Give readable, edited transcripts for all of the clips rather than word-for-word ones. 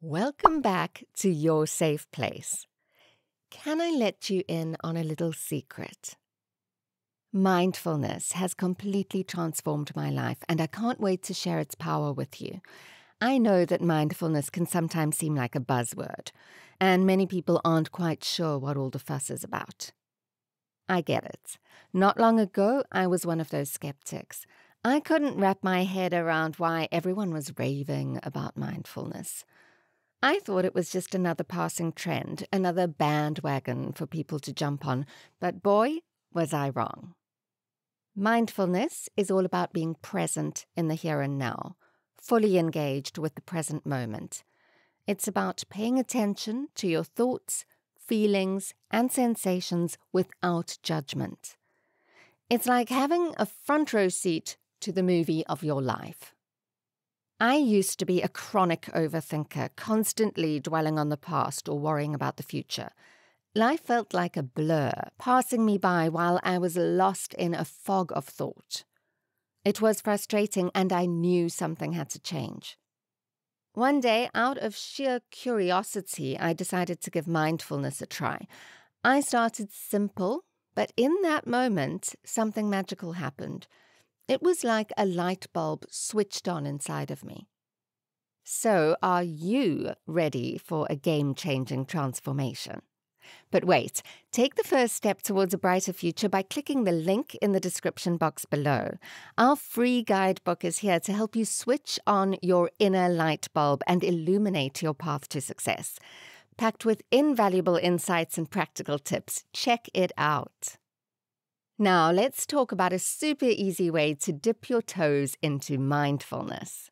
Welcome back to your safe place. Can I let you in on a little secret? Mindfulness has completely transformed my life, and I can't wait to share its power with you. I know that mindfulness can sometimes seem like a buzzword, and many people aren't quite sure what all the fuss is about. I get it. Not long ago, I was one of those skeptics. I couldn't wrap my head around why everyone was raving about mindfulness. I thought it was just another passing trend, another bandwagon for people to jump on, but boy, was I wrong. Mindfulness is all about being present in the here and now, fully engaged with the present moment. It's about paying attention to your thoughts, feelings, and sensations without judgment. It's like having a front row seat to the movie of your life. I used to be a chronic overthinker, constantly dwelling on the past or worrying about the future. Life felt like a blur, passing me by while I was lost in a fog of thought. It was frustrating, and I knew something had to change. One day, out of sheer curiosity, I decided to give mindfulness a try. I started simple, but in that moment, something magical happened. It was like a light bulb switched on inside of me. So, are you ready for a game-changing transformation? But wait, take the first step towards a brighter future by clicking the link in the description box below. Our free guidebook is here to help you switch on your inner light bulb and illuminate your path to success. Packed with invaluable insights and practical tips. Check it out. Now, let's talk about a super easy way to dip your toes into mindfulness.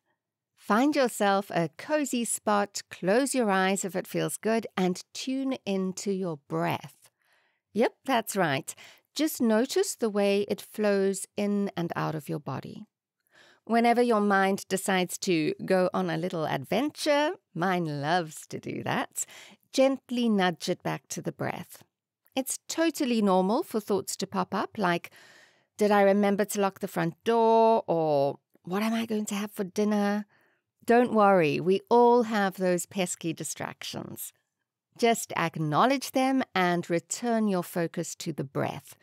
Find yourself a cozy spot, close your eyes if it feels good, and tune into your breath. Yep, that's right. Just notice the way it flows in and out of your body. Whenever your mind decides to go on a little adventure, mine loves to do that, gently nudge it back to the breath. It's totally normal for thoughts to pop up, like, did I remember to lock the front door? Or what am I going to have for dinner? Don't worry, we all have those pesky distractions. Just acknowledge them and return your focus to the breath.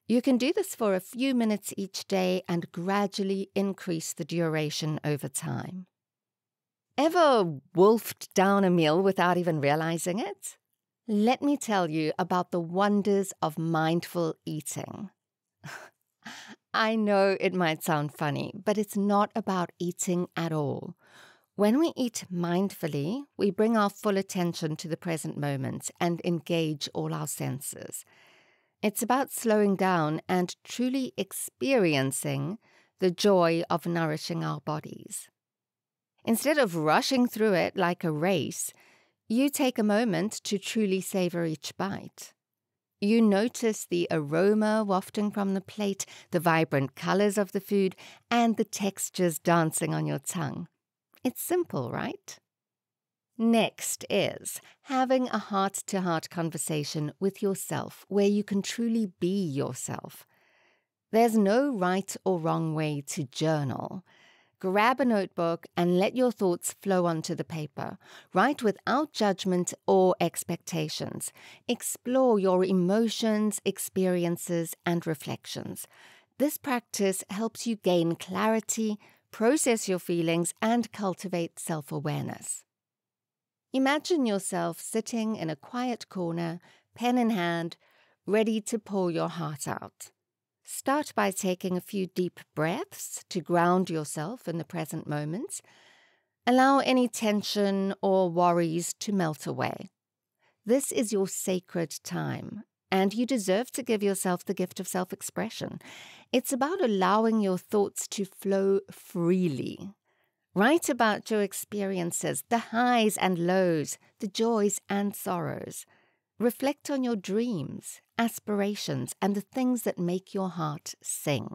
You can do this for a few minutes each day and gradually increase the duration over time. Ever wolfed down a meal without even realizing it? Let me tell you about the wonders of mindful eating. I know it might sound funny, but it's not about eating at all. When we eat mindfully, we bring our full attention to the present moment and engage all our senses. It's about slowing down and truly experiencing the joy of nourishing our bodies. Instead of rushing through it like a race, you take a moment to truly savor each bite. You notice the aroma wafting from the plate, the vibrant colors of the food, and the textures dancing on your tongue. It's simple, right? Next is having a heart-to-heart conversation with yourself where you can truly be yourself. There's no right or wrong way to journal. Grab a notebook and let your thoughts flow onto the paper. Write without judgment or expectations. Explore your emotions, experiences, and reflections. This practice helps you gain clarity, process your feelings, and cultivate self-awareness. Imagine yourself sitting in a quiet corner, pen in hand, ready to pour your heart out. Start by taking a few deep breaths to ground yourself in the present moment. Allow any tension or worries to melt away. This is your sacred time, and you deserve to give yourself the gift of self-expression. It's about allowing your thoughts to flow freely. Write about your experiences, the highs and lows, the joys and sorrows. Reflect on your dreams, aspirations, and the things that make your heart sing.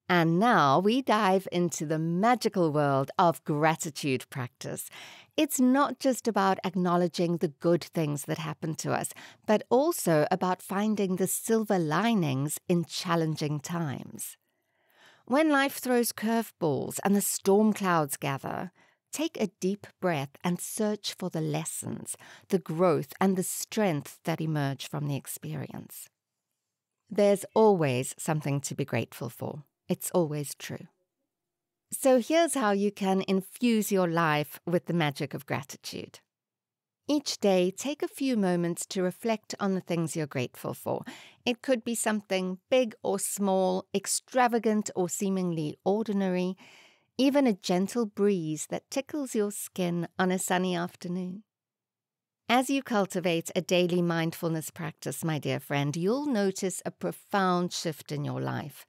And now we dive into the magical world of gratitude practice. It's not just about acknowledging the good things that happen to us, but also about finding the silver linings in challenging times. When life throws curveballs and the storm clouds gather, Take a deep breath and search for the lessons, the growth, and the strength that emerge from the experience. There's always something to be grateful for. It's always true. So here's how you can infuse your life with the magic of gratitude. Each day, take a few moments to reflect on the things you're grateful for. It could be something big or small, extravagant or seemingly ordinary, even a gentle breeze that tickles your skin on a sunny afternoon. As you cultivate a daily mindfulness practice, my dear friend, you'll notice a profound shift in your life.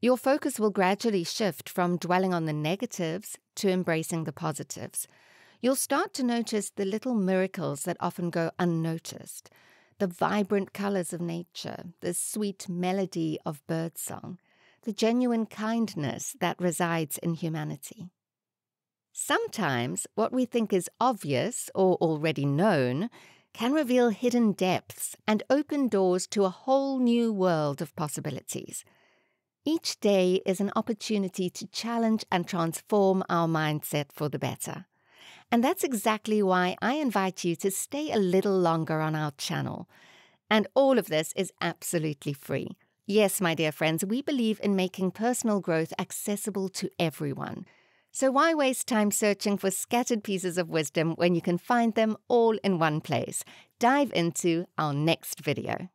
Your focus will gradually shift from dwelling on the negatives to embracing the positives. You'll start to notice the little miracles that often go unnoticed, the vibrant colors of nature, the sweet melody of birdsong, the genuine kindness that resides in humanity. Sometimes what we think is obvious or already known can reveal hidden depths and open doors to a whole new world of possibilities. Each day is an opportunity to challenge and transform our mindset for the better. And that's exactly why I invite you to stay a little longer on our channel. And all of this is absolutely free. Yes, my dear friends, we believe in making personal growth accessible to everyone. So why waste time searching for scattered pieces of wisdom when you can find them all in one place? Dive into our next video.